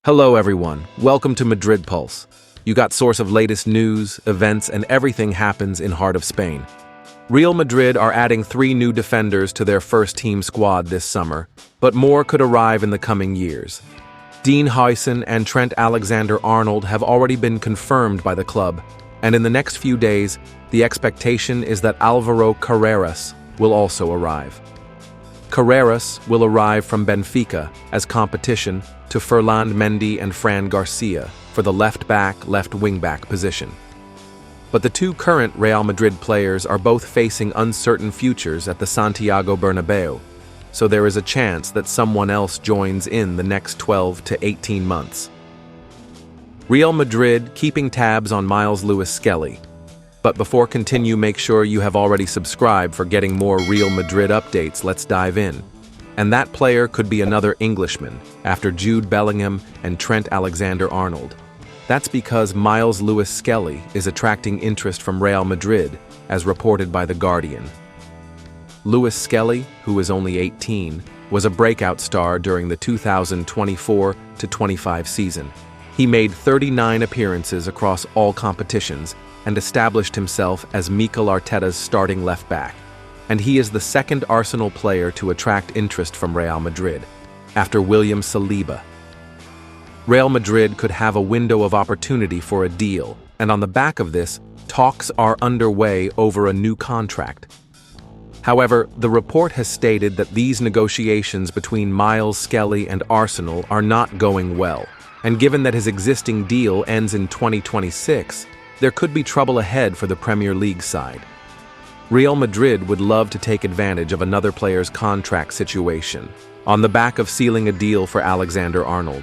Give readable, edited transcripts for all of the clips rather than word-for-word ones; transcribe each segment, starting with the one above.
Hello everyone, welcome to Madrid Pulse. You got source of latest news, events, and everything happens in heart of Spain. Real Madrid are adding 3 new defenders to their first team squad this summer, but more could arrive in the coming years. Dean Huijsen and Trent Alexander-Arnold have already been confirmed by the club, and in the next few days, the expectation is that Álvaro Carreras will also arrive. Carreras will arrive from Benfica as competition to Ferland Mendy and Fran Garcia for the left-back, left-wing-back position. But the 2 current Real Madrid players are both facing uncertain futures at the Santiago Bernabéu, so there is a chance that someone else joins in the next 12 to 18 months. Real Madrid keeping tabs on Miles Lewis Skelly. But before continue, make sure you have already subscribed for getting more Real Madrid updates. Let's dive in. And that player could be another Englishman after Jude Bellingham and Trent Alexander-Arnold. That's because Miles Lewis Skelly is attracting interest from Real Madrid, as reported by The Guardian. Lewis Skelly, who is only 18, was a breakout star during the 2024-25 season. He made 39 appearances across all competitions and established himself as Mikel Arteta's starting left-back. And he is the second Arsenal player to attract interest from Real Madrid, after William Saliba. Real Madrid could have a window of opportunity for a deal, and on the back of this, talks are underway over a new contract. However, the report has stated that these negotiations between Miles Skelly and Arsenal are not going well, and given that his existing deal ends in 2026, there could be trouble ahead for the Premier League side. Real Madrid would love to take advantage of another player's contract situation, on the back of sealing a deal for Alexander-Arnold.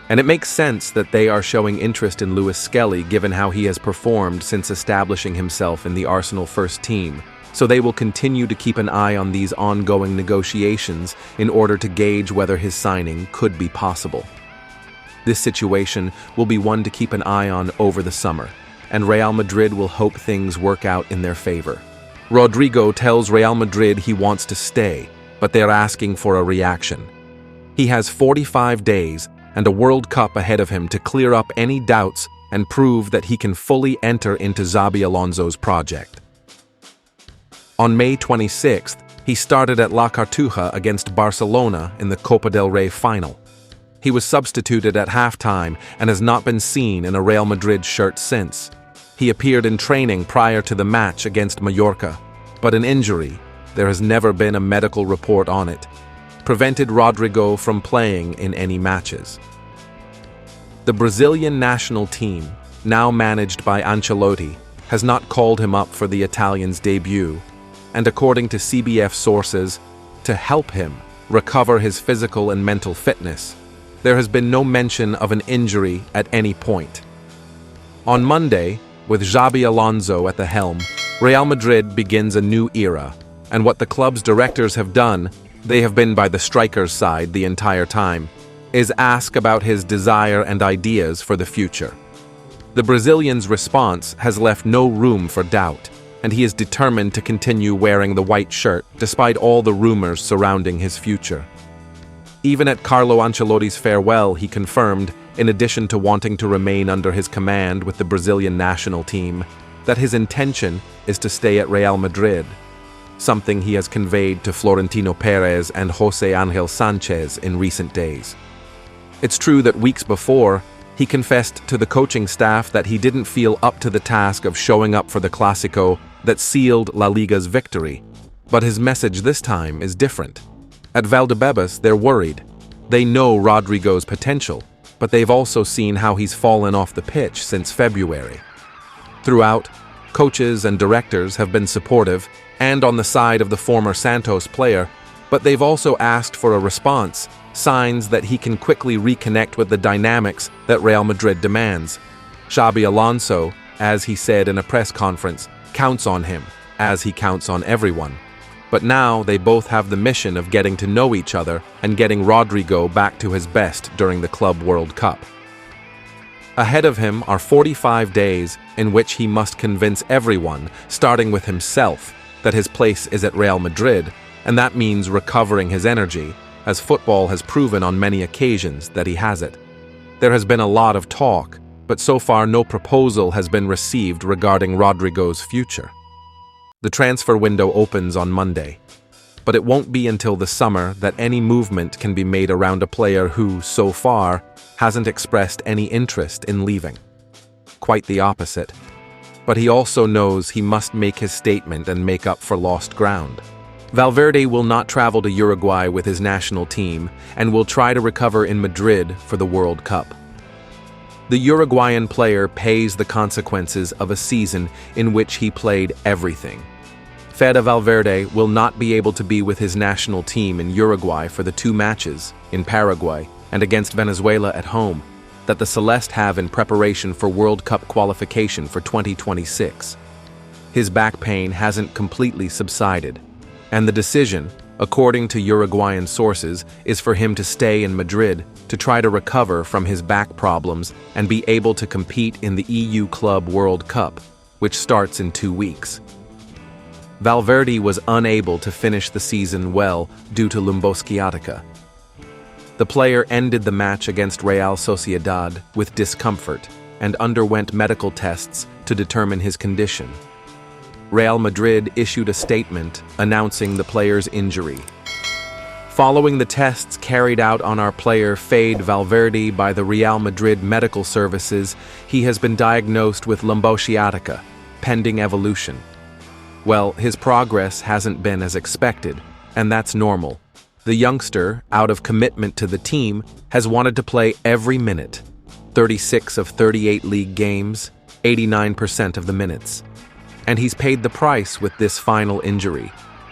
And it makes sense that they are showing interest in Lewis Skelly given how he has performed since establishing himself in the Arsenal first team, so they will continue to keep an eye on these ongoing negotiations in order to gauge whether his signing could be possible. This situation will be one to keep an eye on over the summer, and Real Madrid will hope things work out in their favor. Rodrygo tells Real Madrid he wants to stay, but they're asking for a reaction. He has 45 days and a World Cup ahead of him to clear up any doubts and prove that he can fully enter into Xabi Alonso's project. On May 26th, he started at La Cartuja against Barcelona in the Copa del Rey final. He was substituted at halftime and has not been seen in a Real Madrid shirt since. He appeared in training prior to the match against Mallorca, but an injury, there has never been a medical report on it, prevented Rodrygo from playing in any matches. The Brazilian national team, now managed by Ancelotti, has not called him up for the Italians' debut, and according to CBF sources, to help him recover his physical and mental fitness, there has been no mention of an injury at any point. On Monday, with Xabi Alonso at the helm, Real Madrid begins a new era, and what the club's directors have done, they have been by the striker's side the entire time, is ask about his desire and ideas for the future. The Brazilian's response has left no room for doubt, and he is determined to continue wearing the white shirt despite all the rumors surrounding his future. Even at Carlo Ancelotti's farewell, he confirmed, in addition to wanting to remain under his command with the Brazilian national team, that his intention is to stay at Real Madrid, something he has conveyed to Florentino Perez and José Ángel Sánchez in recent days. It's true that weeks before, he confessed to the coaching staff that he didn't feel up to the task of showing up for the Clásico that sealed La Liga's victory, but his message this time is different. At Valdebebas, they're worried. They know Rodrygo's potential, but they've also seen how he's fallen off the pitch since February. Throughout, coaches and directors have been supportive and on the side of the former Santos player, but they've also asked for a response, signs that he can quickly reconnect with the dynamics that Real Madrid demands. Xabi Alonso, as he said in a press conference, counts on him, as he counts on everyone. But now they both have the mission of getting to know each other and getting Rodrygo back to his best during the Club World Cup. Ahead of him are 45 days in which he must convince everyone, starting with himself, that his place is at Real Madrid, and that means recovering his energy, as football has proven on many occasions that he has it. There has been a lot of talk, but so far no proposal has been received regarding Rodrygo's future. The transfer window opens on Monday, but it won't be until the summer that any movement can be made around a player who, so far, hasn't expressed any interest in leaving. Quite the opposite. But he also knows he must make his statement and make up for lost ground. Valverde will not travel to Uruguay with his national team and will try to recover in Madrid for the World Cup. The Uruguayan player pays the consequences of a season in which he played everything. Fede Valverde will not be able to be with his national team in Uruguay for the 2 matches, in Paraguay and against Venezuela at home, that the Celeste have in preparation for World Cup qualification for 2026. His back pain hasn't completely subsided, and the decision, according to Uruguayan sources, is for him to stay in Madrid to try to recover from his back problems and be able to compete in the EU Club World Cup, which starts in 2 weeks. Valverde was unable to finish the season well due to lumbosciatica. The player ended the match against Real Sociedad with discomfort and underwent medical tests to determine his condition. Real Madrid issued a statement announcing the player's injury. Following the tests carried out on our player Fede Valverde by the Real Madrid medical services, he has been diagnosed with lumbosciatica, pending evolution. Well, his progress hasn't been as expected, and that's normal. The youngster, out of commitment to the team, has wanted to play every minute. 36 of 38 league games, 89% of the minutes. And he's paid the price with this final injury,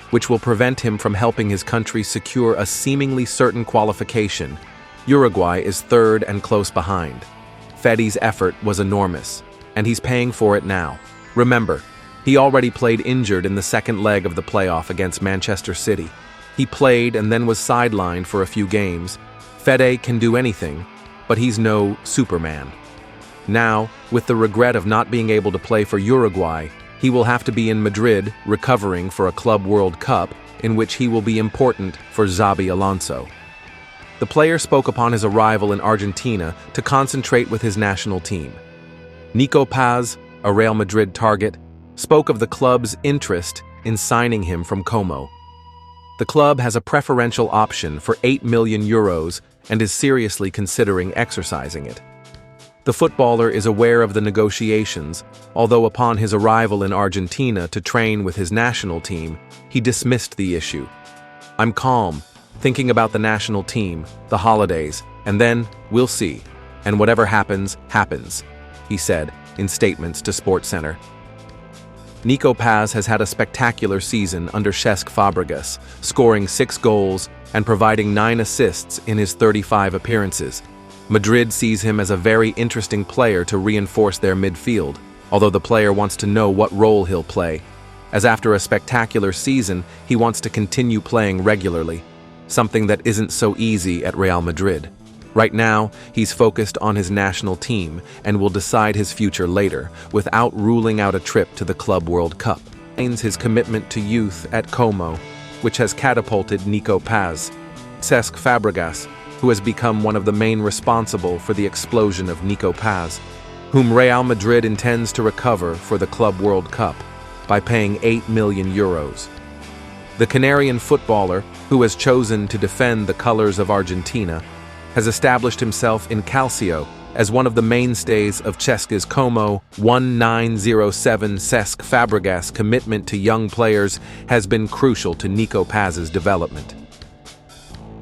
which will prevent him from helping his country secure a seemingly certain qualification. Uruguay is third and close behind. Fede's effort was enormous, and he's paying for it now. Remember, he already played injured in the second leg of the playoff against Manchester City. He played and then was sidelined for a few games. Fede can do anything, but he's no Superman. Now, with the regret of not being able to play for Uruguay, he will have to be in Madrid recovering for a Club World Cup in which he will be important for Xabi Alonso. The player spoke upon his arrival in Argentina to concentrate with his national team. Nico Paz, a Real Madrid target, spoke of the club's interest in signing him from Como. The club has a preferential option for €8 million and is seriously considering exercising it. The footballer is aware of the negotiations, although upon his arrival in Argentina to train with his national team, he dismissed the issue. "I'm calm, thinking about the national team, the holidays, and then we'll see, and whatever happens, happens," he said in statements to SportsCenter. Nico Paz has had a spectacular season under Cesc Fabregas, scoring 6 goals and providing 9 assists in his 35 appearances. Madrid sees him as a very interesting player to reinforce their midfield, although the player wants to know what role he'll play, as after a spectacular season, he wants to continue playing regularly, something that isn't so easy at Real Madrid. Right now, he's focused on his national team and will decide his future later, without ruling out a trip to the Club World Cup. His commitment to youth at Como, which has catapulted Nico Paz. Cesc Fabregas, who has become one of the main responsible for the explosion of Nico Paz, whom Real Madrid intends to recover for the Club World Cup by paying €8 million. The Canarian footballer, who has chosen to defend the colors of Argentina, has established himself in Calcio as one of the mainstays of Cesca's Como 1907. Cesc Fabregas' commitment to young players has been crucial to Nico Paz's development.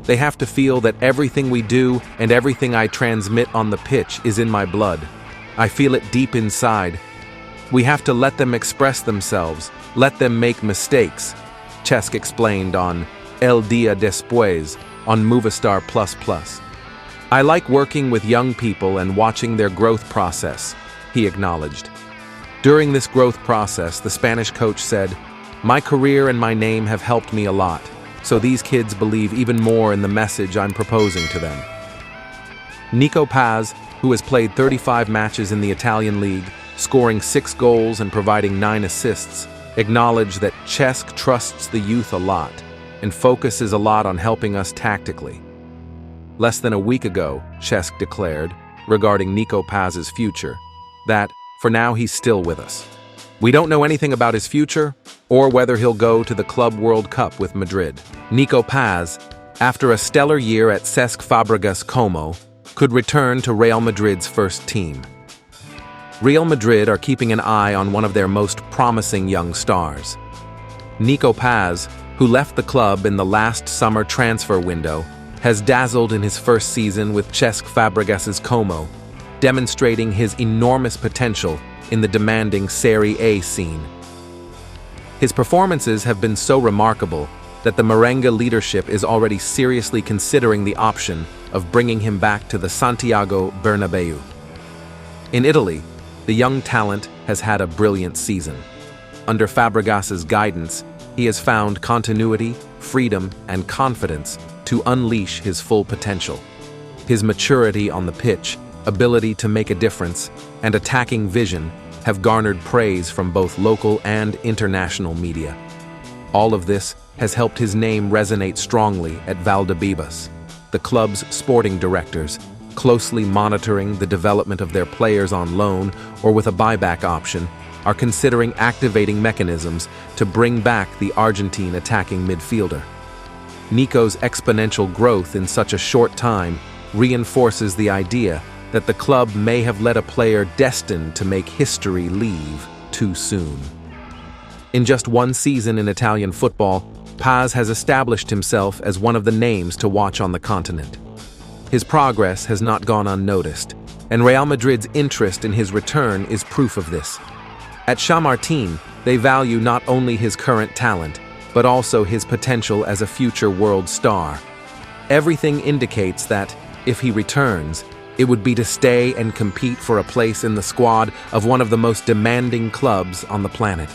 They have to feel that everything we do and everything I transmit on the pitch is in my blood. I feel it deep inside. We have to let them express themselves, let them make mistakes, Cesc explained on El Dia Después on Movistar Plus. "I like working with young people and watching their growth process," he acknowledged. During this growth process, the Spanish coach said, "My career and my name have helped me a lot, so these kids believe even more in the message I'm proposing to them." Nico Paz, who has played 35 matches in the Italian league, scoring 6 goals and providing 9 assists, acknowledged that Cesc trusts the youth a lot and focuses a lot on helping us tactically. Less than a week ago, Cesc declared, regarding Nico Paz's future, that, for now, he's still with us. We don't know anything about his future, or whether he'll go to the Club World Cup with Madrid. Nico Paz, after a stellar year at Cesc Fabregas Como, could return to Real Madrid's first team. Real Madrid are keeping an eye on one of their most promising young stars. Nico Paz, who left the club in the last summer transfer window, has dazzled in his first season with Cesc Fabregas Como, demonstrating his enormous potential in the demanding Serie A scene. His performances have been so remarkable that the Merengue leadership is already seriously considering the option of bringing him back to the Santiago Bernabéu. In Italy, the young talent has had a brilliant season. Under Fabregas's guidance, he has found continuity, freedom, and confidence to unleash his full potential. His maturity on the pitch, ability to make a difference, and attacking vision have garnered praise from both local and international media. All of this has helped his name resonate strongly at Valdebebas. The club's sporting directors, closely monitoring the development of their players on loan or with a buyback option, are considering activating mechanisms to bring back the Argentine attacking midfielder. Nico's exponential growth in such a short time reinforces the idea that the club may have let a player destined to make history leave too soon. In just one season in Italian football, Paz has established himself as one of the names to watch on the continent. His progress has not gone unnoticed, and Real Madrid's interest in his return is proof of this. At Chamartin, they value not only his current talent, but also his potential as a future world star. Everything indicates that, if he returns, it would be to stay and compete for a place in the squad of one of the most demanding clubs on the planet.